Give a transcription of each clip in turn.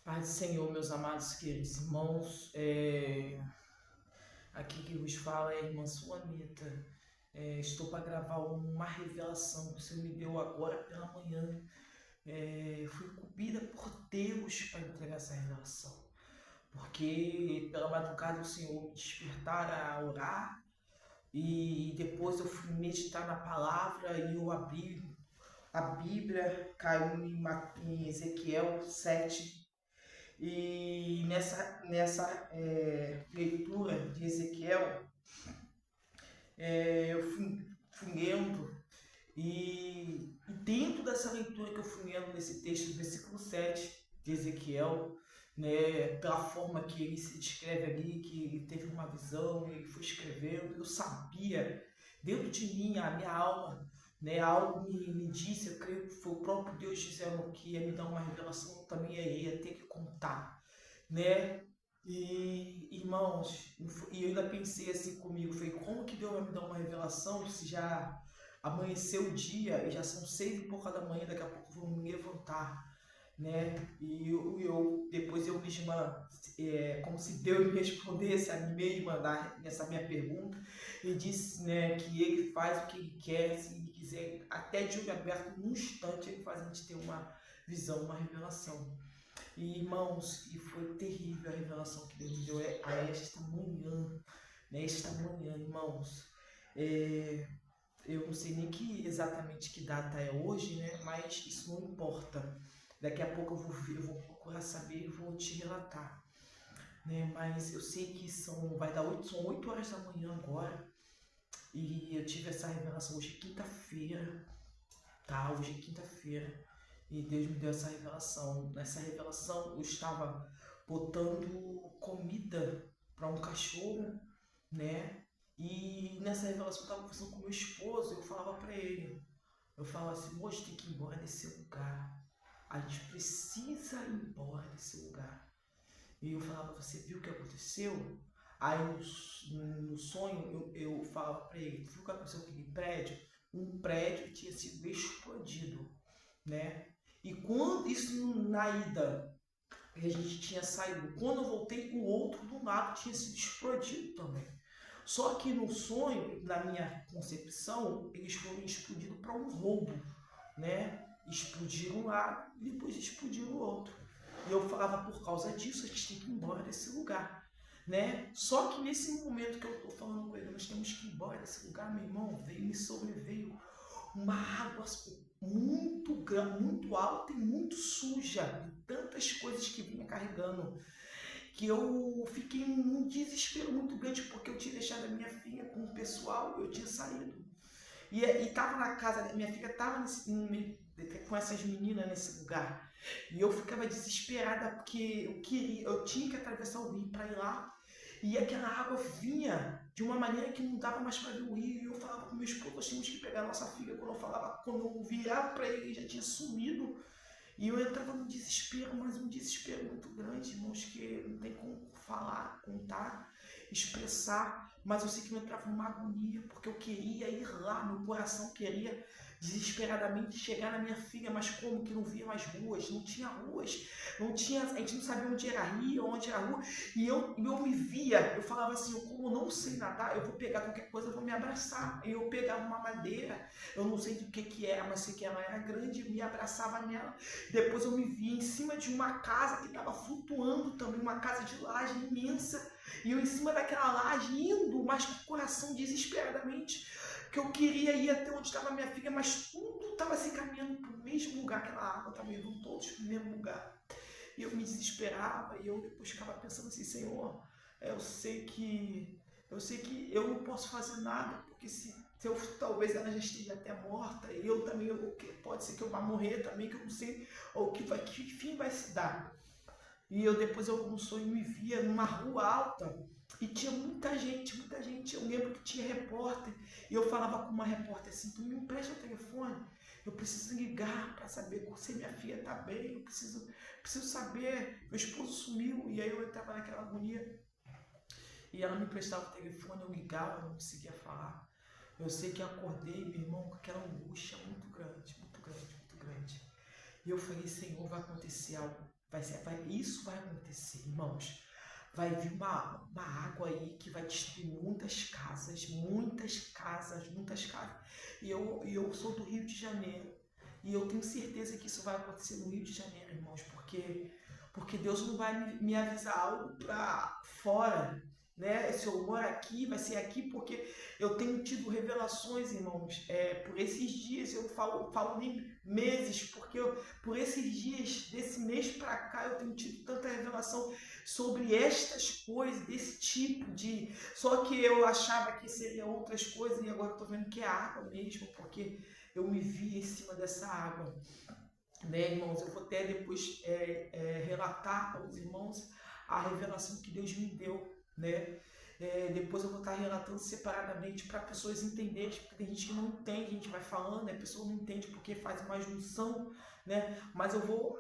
Paz do Senhor, meus amados queridos irmãos, aqui que vos fala é a irmã Suanita. Estou para gravar uma revelação que o Senhor me deu agora pela manhã. Fui incumbida por Deus para entregar essa revelação, porque pela madrugada o Senhor me despertara a orar e depois eu fui meditar na palavra e eu abri a Bíblia, caiu em Ezequiel 7. E nessa leitura de Ezequiel, eu fui lendo, e dentro dessa leitura que eu fui lendo nesse texto, versículo 7 de Ezequiel, né, pela forma que ele se descreve ali, que ele teve uma visão, ele foi escrevendo, eu sabia, dentro de mim, a minha alma, né, algo me disse, eu creio que foi o próprio Deus dizendo que ia me dar uma revelação, eu também ia ter que contar, né? E irmãos, e eu ainda pensei assim comigo, falei, como que Deus vai me dar uma revelação se já amanheceu o dia e já são 6 e pouca da manhã, daqui a pouco eu vou me levantar, né? E depois eu mesma, como se Deus me respondesse a mim mesma nessa minha pergunta, e disse, né, que Ele faz o que Ele quer, se Ele quiser, até de olho aberto, num instante, Ele faz a gente ter uma visão, uma revelação. E irmãos, e foi terrível a revelação que Deus me deu a esta manhã, né? Esta manhã, irmãos. Eu não sei nem exatamente que data é hoje, né? Mas isso não importa. Daqui a pouco eu vou procurar saber e vou te relatar, né? Mas eu sei que são 8 horas da manhã agora. E eu tive essa revelação hoje, quinta-feira, tá? Hoje é quinta-feira. E Deus me deu essa revelação. Nessa revelação eu estava botando comida para um cachorro, né? E nessa revelação eu estava conversando com meu esposo. Eu falava para ele, eu falava assim, hoje tem que ir embora desse lugar. A gente precisa ir embora desse lugar. E eu falava, você viu o que aconteceu? Aí no sonho eu falava para ele, viu o que aconteceu com aquele prédio? Um prédio tinha sido explodido, né? E quando isso na ida que a gente tinha saído, quando eu voltei, o outro do lado tinha sido explodido também. Só que no sonho, na minha concepção, eles foram explodidos para um roubo, né? Explodiram lá e depois explodiram o outro. E eu falava, por causa disso, a gente tem que ir embora desse lugar, né? Só que nesse momento que eu estou falando com ele, nós temos que ir embora desse lugar, meu irmão, me sobreveio uma água muito alta e muito suja, de tantas coisas que vinha carregando, que eu fiquei num desespero muito grande, porque eu tinha deixado a minha filha com o pessoal, eu tinha saído. E estava na casa, minha filha estava com essas meninas nesse lugar. E eu ficava desesperada, porque eu tinha que atravessar o rio para ir lá. E aquela água vinha de uma maneira que não dava mais para ver o rio. E eu falava com meu esposo, nós tínhamos que pegar a nossa filha. Quando eu virava para ele já tinha sumido. E eu entrava num desespero, mas um desespero muito grande, irmãos, que não tem como falar, contar, expressar. Mas eu sei que eu entrava numa agonia, porque eu queria ir lá, meu coração queria desesperadamente chegar na minha filha, mas como que não via mais ruas, não tinha ruas, não tinha, a gente não sabia onde era rio, onde era rua, e eu me via, eu falava assim, eu como não sei nadar, eu vou pegar qualquer coisa, eu vou me abraçar, e eu pegava uma madeira, eu não sei do que era, mas sei que ela era grande, e me abraçava nela. Depois eu me via em cima de uma casa que estava flutuando também, uma casa de laje imensa, e eu em cima daquela laje indo, mas com o coração desesperadamente, que eu queria ir até onde estava minha filha, mas tudo estava se encaminhando para o mesmo lugar, aquela água estava indo todos para o mesmo lugar. E eu me desesperava, e eu depois ficava pensando assim, Senhor, eu sei que eu não posso fazer nada, porque talvez ela já esteja até morta, e eu também, pode ser que eu vá morrer também, que eu não sei que fim vai se dar. E depois eu no sonho me via numa rua alta, e tinha muita gente, eu lembro que tinha repórter, e eu falava com uma repórter assim, tu me empresta o telefone, eu preciso ligar para saber se minha filha está bem, eu preciso saber, meu esposo sumiu, e aí eu estava naquela agonia, e ela me emprestava o telefone, eu ligava, eu não conseguia falar. Eu sei que acordei, meu irmão, com aquela angústia muito grande, muito grande, muito grande. E eu falei, Senhor, vai acontecer algo Isso vai acontecer, irmãos. Vai vir uma água aí que vai destruir muitas casas, muitas casas, muitas casas. E eu sou do Rio de Janeiro. E eu tenho certeza que isso vai acontecer no Rio de Janeiro, irmãos. Porque Deus não vai me avisar algo para fora, né? Se eu moro aqui, vai ser aqui, porque eu tenho tido revelações, irmãos. Por esses dias, eu falo nem meses, porque por esses dias, desse mês para cá, eu tenho tido tanta revelação sobre estas coisas, desse tipo de... Só que eu achava que seriam outras coisas e agora eu tô vendo que é água mesmo, porque eu me vi em cima dessa água, né, irmãos? Eu vou até depois relatar aos irmãos a revelação que Deus me deu, né? Depois eu vou estar relatando separadamente para pessoas entenderem, porque tem gente que não entende, a gente vai falando, né? A pessoa não entende porque faz uma junção, né? Mas eu vou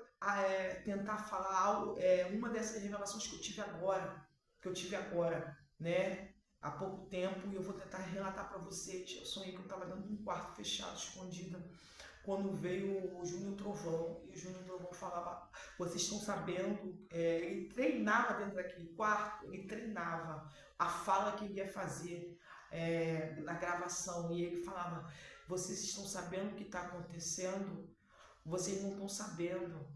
tentar falar algo, uma dessas revelações que eu tive agora, né? Há pouco tempo, e eu vou tentar relatar para vocês. Eu sonhei que eu estava dentro de um quarto fechado, escondido, quando veio o Júnior Trovão, e o Júnior Trovão falava, vocês estão sabendo, ele treinava dentro daquele quarto, ele treinava a fala que ele ia fazer na gravação, e ele falava, vocês estão sabendo o que está acontecendo? Vocês não estão sabendo.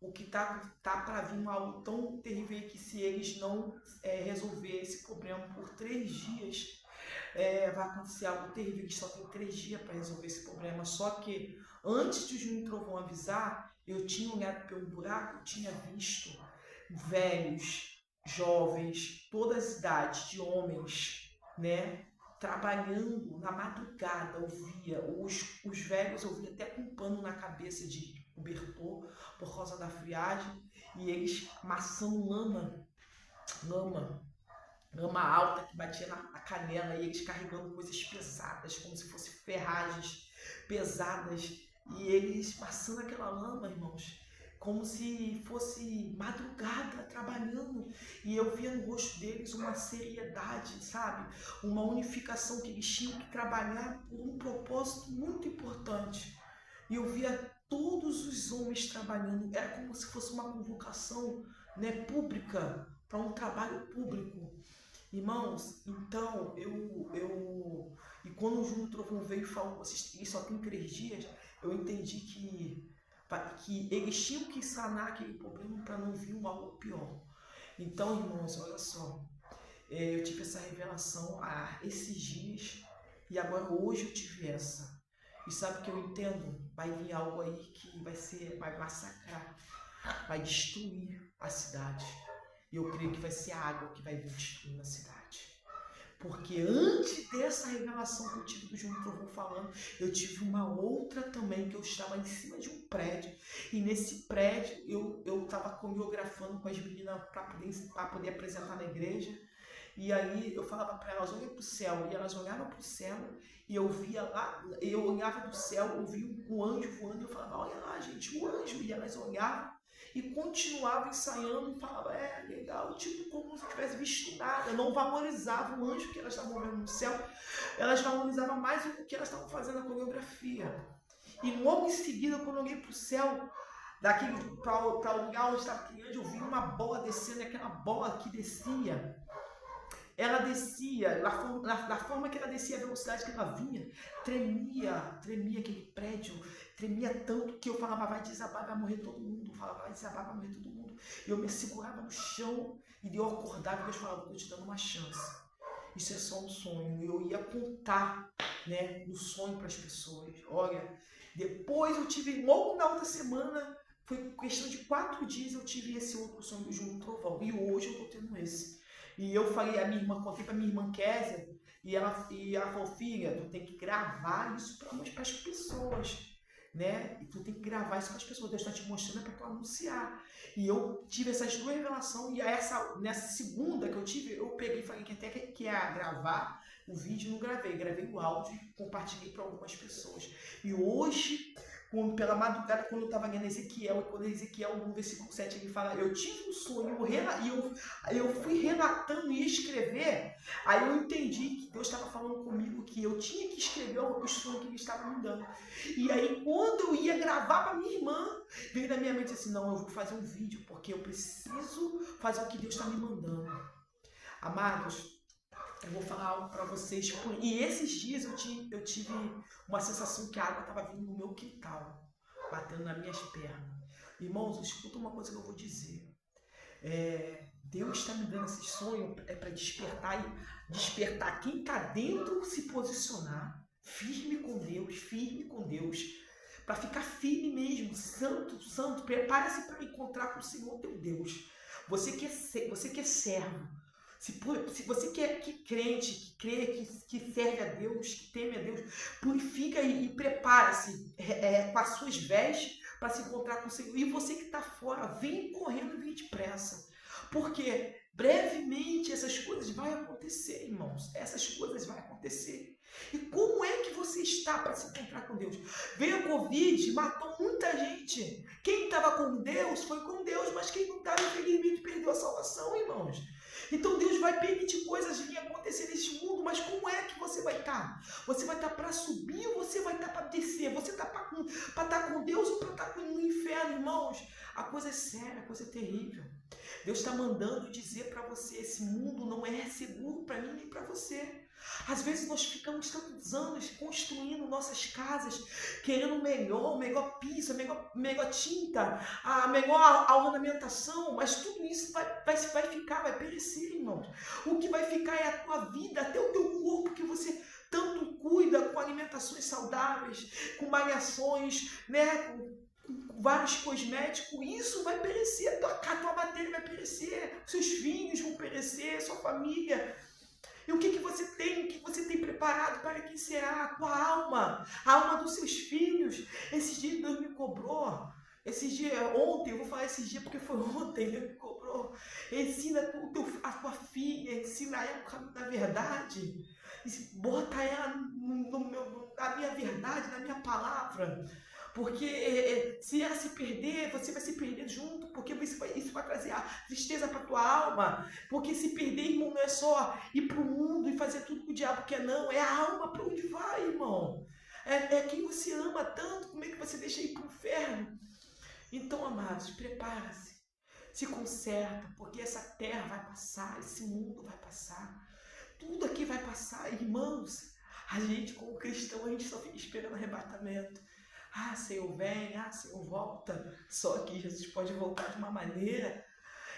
O que tá para vir algo tão terrível que se eles não resolver esse problema por 3 dias, vai acontecer algo terrível, que só tem 3 dias para resolver esse problema. Só que antes de o Júnior Trovão avisar, eu tinha olhado pelo buraco, eu tinha visto velhos, jovens, todas as idades, de homens, né? Trabalhando na madrugada, eu via os velhos, eu via até com pano na cabeça de cobertor por causa da friagem, e eles amassando lama alta que batia na canela, e eles carregando coisas pesadas, como se fossem ferragens pesadas, e eles passando aquela lama, irmãos, como se fosse madrugada trabalhando, e eu via no rosto deles uma seriedade, sabe? Uma unificação, que eles tinham que trabalhar por um propósito muito importante. E eu via todos os homens trabalhando, era como se fosse uma convocação, né, pública, para um trabalho público. Irmãos, então, e quando o Júnior Trovão veio e falou, isso só tem 3 dias, eu entendi que eles tinham que sanar aquele problema para não vir algo pior. Então, irmãos, olha só, eu tive essa revelação há esses dias, e agora hoje eu tive essa. E sabe o que eu entendo? Vai vir algo aí que vai massacrar, vai destruir a cidade. E eu creio que vai ser a água que vai vir destruindo a cidade. Porque antes dessa revelação que eu tive do Júnior Trovão falando, eu tive uma outra também, que eu estava em cima de um prédio. E nesse prédio eu estava coreografando com as meninas para poder apresentar na igreja. E aí eu falava para elas, olhem para o céu. E elas olhavam para o céu, e eu via lá, eu olhava do céu, eu via um anjo voando, e eu falava, olha lá, gente, o anjo. E elas olhavam e continuavam ensaiando, e falavam, legal, tipo como se tivesse visto nada. Não valorizavam o anjo que elas estavam vendo no céu, elas valorizavam mais o que elas estavam fazendo na coreografia. E logo em seguida, quando eu olhei para o céu, para o lugar onde estava aquele anjo, eu vi uma bola descendo, e aquela bola que descia, ela descia, da forma que ela descia, a velocidade que ela vinha, tremia aquele prédio, tremia tanto que eu falava, vai desabar, vai morrer todo mundo. Eu falava, vai desabar, vai morrer todo mundo. E eu me segurava no chão, e eu acordava, e Deus falava, estou te dando uma chance. Isso é só um sonho. E eu ia contar, né, no sonho para as pessoas. Olha, depois eu tive, logo na outra semana, foi questão de 4 dias, eu tive esse outro sonho do Júnior Trovão. E hoje eu estou tendo esse. E eu falei, contei pra minha irmã Kézia, e ela falou, filha, tu tem que gravar isso para as pessoas, né? E tu tem que gravar isso para as pessoas, Deus está te mostrando para tu anunciar. E eu tive essas 2 revelações, e nessa segunda que eu tive, eu peguei e falei que até que ia gravar o vídeo, não gravei o áudio e compartilhei para algumas pessoas. E hoje, pela madrugada, quando eu estava lendo Ezequiel, e quando Ezequiel, no versículo 7, ele fala, eu tive um sonho, e eu fui relatando e escrever, aí eu entendi que Deus estava falando comigo que eu tinha que escrever o sonho que ele estava me dando. E aí, quando eu ia gravar para minha irmã, veio na minha mente assim, não, eu vou fazer um vídeo, porque eu preciso fazer o que Deus está me mandando. Amados, eu vou falar algo para vocês. E esses dias eu tive uma sensação que a água estava vindo no meu quintal, batendo nas minhas pernas. Irmãos, escuta uma coisa que eu vou dizer. Deus está me dando esse sonho para despertar quem está dentro, se posicionar firme com Deus, para ficar firme mesmo, santo. Prepare-se para encontrar com o Senhor teu Deus. Você que é servo. Se você que é crente, que crê, que serve a Deus, que teme a Deus, purifica e prepara-se com as suas vestes para se encontrar com o Senhor. E você que está fora, vem correndo e vem depressa. Porque brevemente essas coisas vão acontecer, irmãos. Essas coisas vão acontecer. E como é que você está para se encontrar com Deus? Veio a Covid, matou muita gente. Quem estava com Deus foi com Deus, mas quem não estava, infelizmente, perdeu a salvação, irmãos. Então Deus vai permitir coisas virem acontecer neste mundo, mas como é que você vai estar? Você vai estar para subir ou você vai estar para descer? Você está para estar com Deus ou para estar no inferno, irmãos? A coisa é séria, a coisa é terrível. Deus está mandando dizer para você, esse mundo não é seguro para mim nem para você. Às vezes nós ficamos tantos anos construindo nossas casas, querendo o melhor piso, melhor tinta, a melhor ornamentação, mas tudo isso vai ficar, vai perecer, irmãos. O que vai ficar é a tua vida, até o teu corpo que você tanto cuida, com alimentações saudáveis, com malhações, né, com vários cosméticos, isso vai perecer, a tua matéria vai perecer, seus filhos vão perecer, sua família. E o que você tem preparado para quem será? A tua alma, a alma dos seus filhos. Esses dias Deus me cobrou, ontem, eu vou falar esses dias porque foi ontem, Deus me cobrou. Ensina a tua filha, ensina ela o caminho da verdade. Bota ela na minha verdade, na minha palavra. Porque se ela se perder, você vai se perder junto, porque isso vai trazer a tristeza para a tua alma. Porque se perder, irmão, não é só ir para o mundo e fazer tudo que o diabo quer, não. É a alma para onde vai, irmão. É quem você ama tanto, como é que você deixa ir para o inferno? Então, amados, prepara-se, se conserta, porque essa terra vai passar, esse mundo vai passar. Tudo aqui vai passar, irmãos. A gente, como cristão, a gente só fica esperando arrebatamento. Ah, Senhor, vem, Senhor, volta. Só que Jesus pode voltar de uma maneira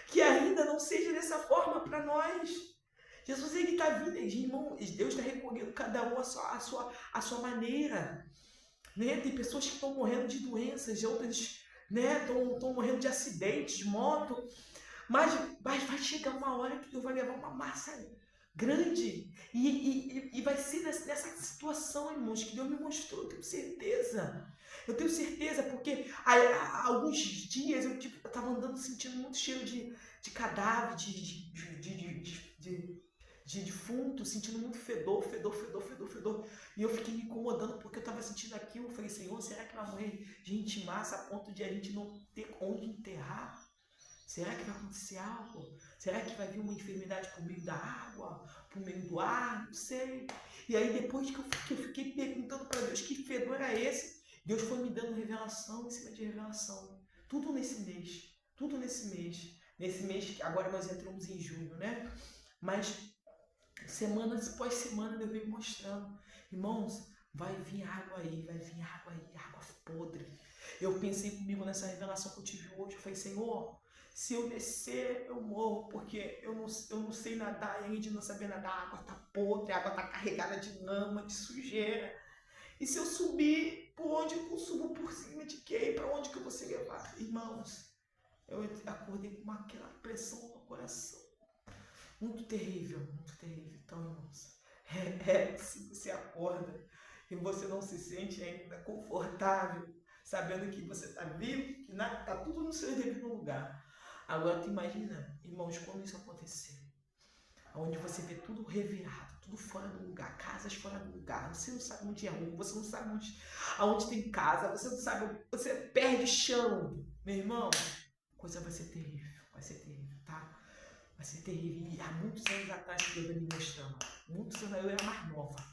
que ainda não seja dessa forma para nós. Jesus, ele está vindo, irmão, Deus está recolhendo cada um a sua maneira. Né? Tem pessoas que estão morrendo de doenças, outras estão morrendo de acidentes, de moto. Mas vai chegar uma hora que Deus vai levar uma massa grande. E vai ser nessa situação, irmãos, que Deus me mostrou, eu tenho certeza. Eu tenho certeza, porque há alguns dias eu estava andando sentindo muito cheiro de cadáver, de defunto, sentindo muito fedor. E eu fiquei me incomodando porque eu estava sentindo aquilo. Eu falei, Senhor, será que vai morrer gente massa a ponto de a gente não ter onde enterrar? Será que vai acontecer algo? Será que vai vir uma enfermidade por meio da água? Por meio do ar? Não sei. E aí depois que eu fiquei perguntando para Deus que fedor era esse, Deus foi me dando revelação em cima de revelação. Tudo nesse mês. Nesse mês que agora nós entramos em junho, né? Mas semana após semana Deus vem mostrando. Irmãos, vai vir água aí, água podre. Eu pensei comigo nessa revelação que eu tive hoje. Eu falei, Senhor, se eu descer, eu morro, porque eu não sei nadar, e além de não saber nadar, a água está podre, a água está carregada de lama, de sujeira. E se eu subir, por onde eu subo por cima de quem? Para onde que eu vou ser levado? Irmãos, eu acordei com aquela pressão no coração. Muito terrível. Então, irmãos, se você acorda e você não se sente ainda confortável, sabendo que você está vivo, que está tudo no seu devido lugar. Agora, tu imagina, irmãos, quando isso acontecer. onde você vê tudo revirado, tudo fora do lugar, casas fora do lugar, você não sabe onde é rua, você não sabe aonde tem casa, você não sabe, você perde chão. Meu irmão, a coisa vai ser terrível, tá? Vai ser terrível. E há muitos anos atrás que Deus me mostrando, muitos anos eu era mais nova.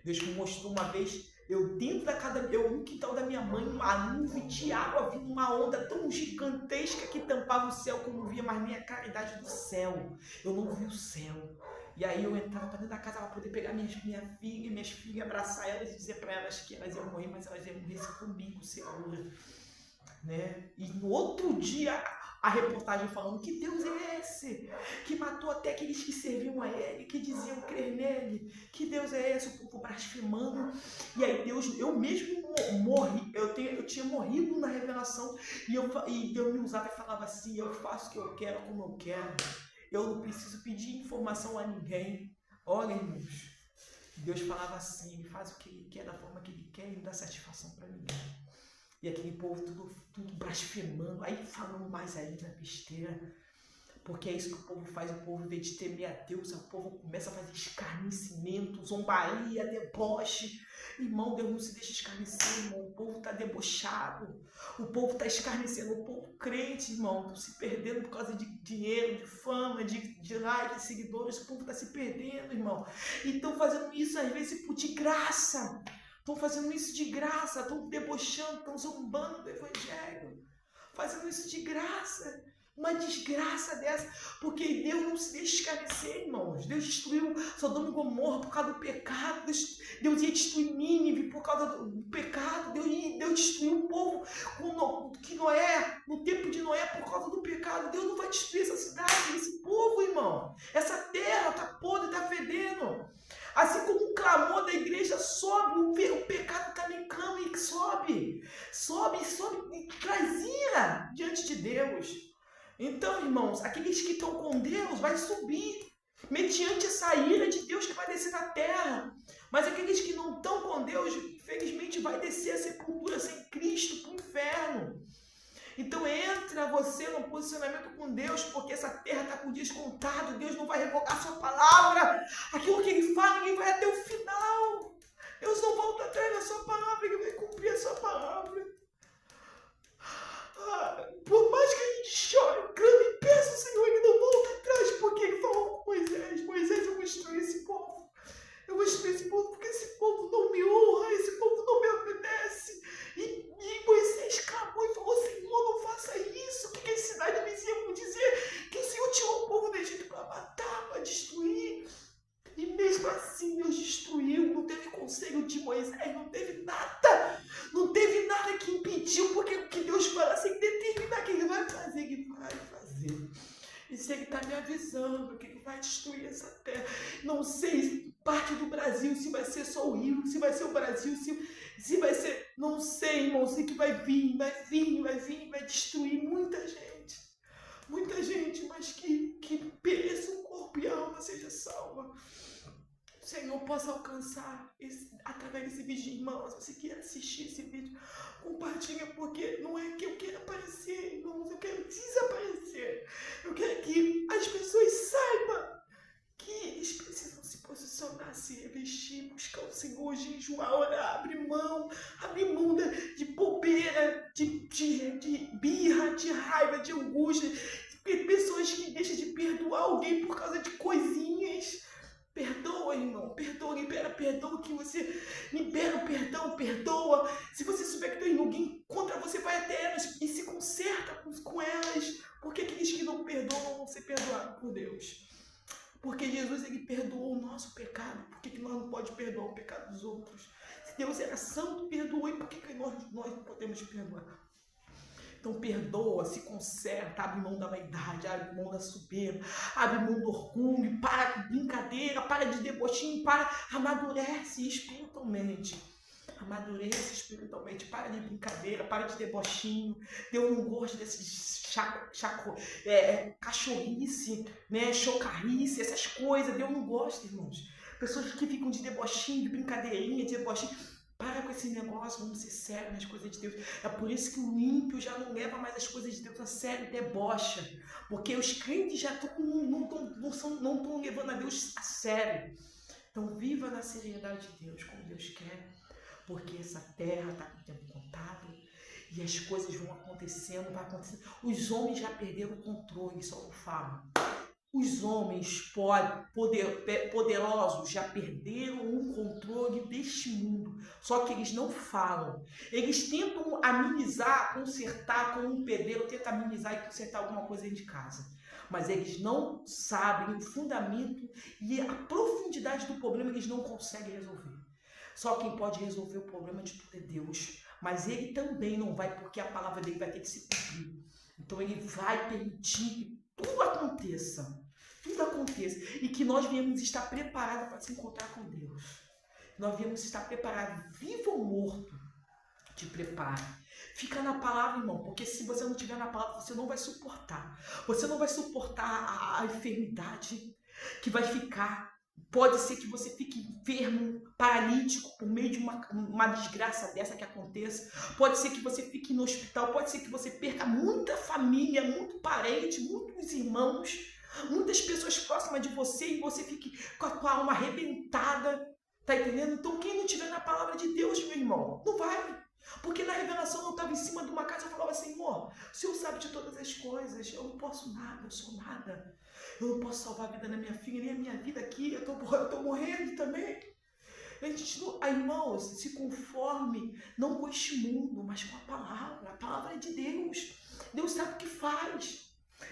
Deus me mostrou uma vez, eu dentro da casa, no quintal da minha mãe, uma nuvem de água vindo, uma onda tão gigantesca que tampava o céu que eu não via mais nem a claridade do céu. Eu não vi o céu. E aí eu entrava para dentro da casa para poder pegar minhas filhas, abraçar elas e dizer para elas que elas iam morrer, mas elas iam morrer comigo, segura. Né? E no outro dia a reportagem falando que Deus é esse, que matou até aqueles que serviam a ele, que diziam crer nele, que Deus é esse, o povo blasfemando. E aí Deus, eu mesmo morri, eu tinha morrido na revelação, e Deus me usava e falava assim: eu faço o que eu quero, como eu quero, eu não preciso pedir informação a ninguém. Olha, irmãos, Deus falava assim: ele faz o que ele quer, da forma que ele quer, e não dá satisfação para ninguém. E aquele povo tudo blasfemando, aí falando mais ainda besteira, porque é isso que o povo faz. O povo, em vez de temer a Deus, o povo começa a fazer escarnecimento, zombaria, deboche. Irmão, Deus não se deixa escarnecer, irmão. O povo está debochado, o povo está escarnecendo, o povo crente, irmão, se perdendo por causa de dinheiro, de fama, de likes, seguidores. O povo está se perdendo, irmão, e estão fazendo isso às vezes de graça. Estão fazendo isso de graça, estão debochando, estão zombando do Evangelho, fazendo isso de graça, uma desgraça dessa, porque Deus não se deixa escarnecer, irmãos. Deus destruiu Sodoma e Gomorra por causa do pecado, Deus ia destruir Nínive por causa do pecado, Deus destruiu o povo no tempo de Noé por causa do pecado. Deus não vai destruir essa cidade, esse povo, irmão. Essa terra está podre, está fedendo. Assim como o clamor da igreja sobe, o pecado também clama e sobe e traz ira diante de Deus. Então, irmãos, aqueles que estão com Deus vai subir mediante essa ira de Deus que vai descer na terra. Mas aqueles que não estão com Deus, infelizmente, vai descer a sepultura sem Cristo para o inferno. Então entra você no posicionamento com Deus, porque essa terra está com dias contados. Deus não vai revogar a sua palavra. Aquilo que Ele fala, Ele vai até o final. Deus não volta atrás da sua palavra, Ele vai cumprir a sua palavra. Por mais que a gente chore, clame e peça ao Senhor, Ele não volta atrás, porque Ele falou com Moisés: Moisés, eu vou destruir esse povo. Eu vou destruir esse povo porque esse povo não me honra, esse povo não me obedece. E Moisés clamou e falou: Senhor, não faça isso, porque as cidades vizinhas vão dizer que o Senhor tirou o povo do Egito para matar, para destruir. E mesmo assim Deus destruiu, não teve conselho de Moisés, não teve nada que impediu, porque o que Deus fala, sem determinar que Ele vai fazer, Ele vai fazer. E se Ele está me avisando que Ele vai destruir essa terra, não sei, parte do Brasil, se vai ser só o Rio, se vai ser o Brasil, se vai ser, não sei, irmão, sei que vai vir, vai destruir muita gente, mas que pereça o corpo e a alma seja salva. O Senhor possa alcançar através desse vídeo, irmãos. Se você quer assistir esse vídeo, compartilha, porque não é que eu quero aparecer, irmãos, eu quero desaparecer. Eu quero que as pessoas saibam que eles precisam se posicionar, se revestir, buscar o Senhor, jejuar, orar, abrir mão de bobeira, de birra, de raiva, de angústia. Pessoas que deixam de perdoar alguém por causa de coisinhas. Perdoa, irmão, libera perdão, que você libera o perdão, perdoa. Se você souber que tem alguém contra você, vai até elas e se conserta com elas, porque aqueles que não perdoam vão ser perdoados por Deus. Porque Jesus, Ele perdoou o nosso pecado, por que nós não podemos perdoar o pecado dos outros? Se Deus era santo, perdoou, e por que nós não podemos perdoar? Então perdoa, se conserta, abre mão da vaidade, abre mão da soberba, abre mão do orgulho, para com brincadeira, para de debochinho, amadurece espiritualmente. Para de brincadeira, para de debochinho. Deus não gosta desse cachorrice, né, chocarrice, essas coisas. Deus não gosta, irmãos. Pessoas que ficam de debochinho, de brincadeirinha, de debochinho. Para com esse negócio, vamos ser sérios nas coisas de Deus. É por isso que o ímpio já não leva mais as coisas de Deus a sério, debocha. Porque os crentes já não estão levando a Deus a sério. Então viva na seriedade de Deus, como Deus quer. Porque essa terra está com o tempo contado. E as coisas vão acontecendo, vai acontecendo. Os homens já perderam o controle, só eu falo. Os homens poderosos já perderam o controle deste mundo. Só que eles não falam. Eles tentam amenizar, consertar, como um pedreiro tenta amenizar e consertar alguma coisa dentro de casa. Mas eles não sabem o fundamento e a profundidade do problema, eles não conseguem resolver. Só quem pode resolver o problema de tudo é Deus. Mas ele também não vai, porque a palavra dele vai ter que se cumprir. Então ele vai permitir que tudo aconteça. Tudo aconteça. E que nós viemos estar preparados para se encontrar com Deus. Nós viemos estar preparados, vivo ou morto. Te prepare. Fica na palavra, irmão, porque se você não estiver na palavra, você não vai suportar. Você não vai suportar a enfermidade que vai ficar. Pode ser que você fique enfermo, paralítico, por meio de uma desgraça dessa que aconteça. Pode ser que você fique no hospital, pode ser que você perca muita família, muito parente, muitos irmãos, muitas pessoas próximas de você e você fique com a tua alma arrebentada. Tá entendendo? Então quem não estiver na palavra de Deus, meu irmão, não vai. Porque na revelação eu estava em cima de uma casa e falava assim, Senhor, o Senhor sabe de todas as coisas, eu não posso nada, eu sou nada. Eu não posso salvar a vida da minha filha, nem a minha vida aqui, eu tô morrendo também. A gente não, irmãos, se conforme, não com este mundo, mas com a palavra é de Deus. Deus sabe o que faz.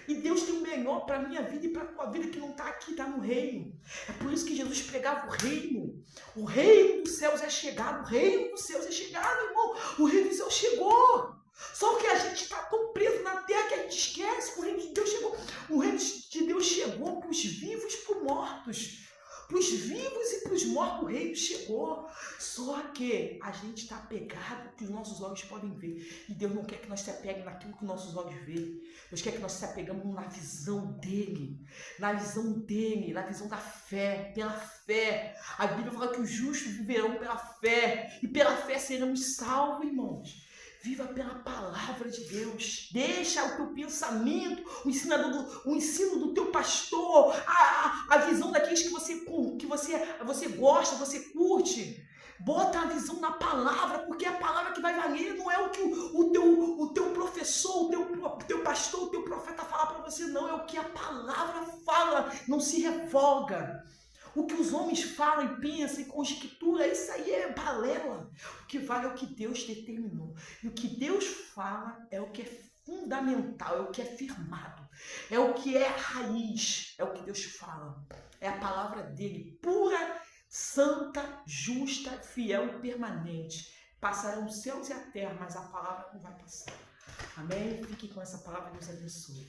E Deus tem o melhor para a minha vida e para a tua vida que não está aqui, está no reino. É por isso que Jesus pregava o reino. O reino dos céus é chegado, o reino dos céus é chegado, irmão. O reino dos céus chegou. Só que a gente está tão preso na terra que a gente esquece que o reino de Deus chegou. O reino de Deus chegou para os vivos e para os mortos. Para os vivos e para os mortos o reino chegou. Só que a gente está apegado ao que os nossos olhos podem ver. E Deus não quer que nós se apeguem naquilo que os nossos olhos veem. Deus quer que nós se apegamos na visão dele. Na visão dele, na visão da fé, pela fé. A Bíblia fala que os justos viverão pela fé. E pela fé seremos salvos, irmãos. Viva pela palavra de Deus. Deixa o teu pensamento, o ensino do teu pastor, a visão daqueles que você gosta, você curte. Bota a visão na palavra, porque é a palavra que vai valer, não é o que o teu professor, o teu pastor, o teu profeta fala para você, não. É o que a palavra fala, não se revoga. O que os homens falam e pensam e conjecturam, isso aí é balela. O que vale é o que Deus determinou. E o que Deus fala é o que é fundamental, é o que é firmado. É o que é a raiz, é o que Deus fala. É a palavra dele, pura, santa, justa, fiel e permanente. Passarão os céus e a terra, mas a palavra não vai passar. Amém? Fique com essa palavra, Deus abençoe.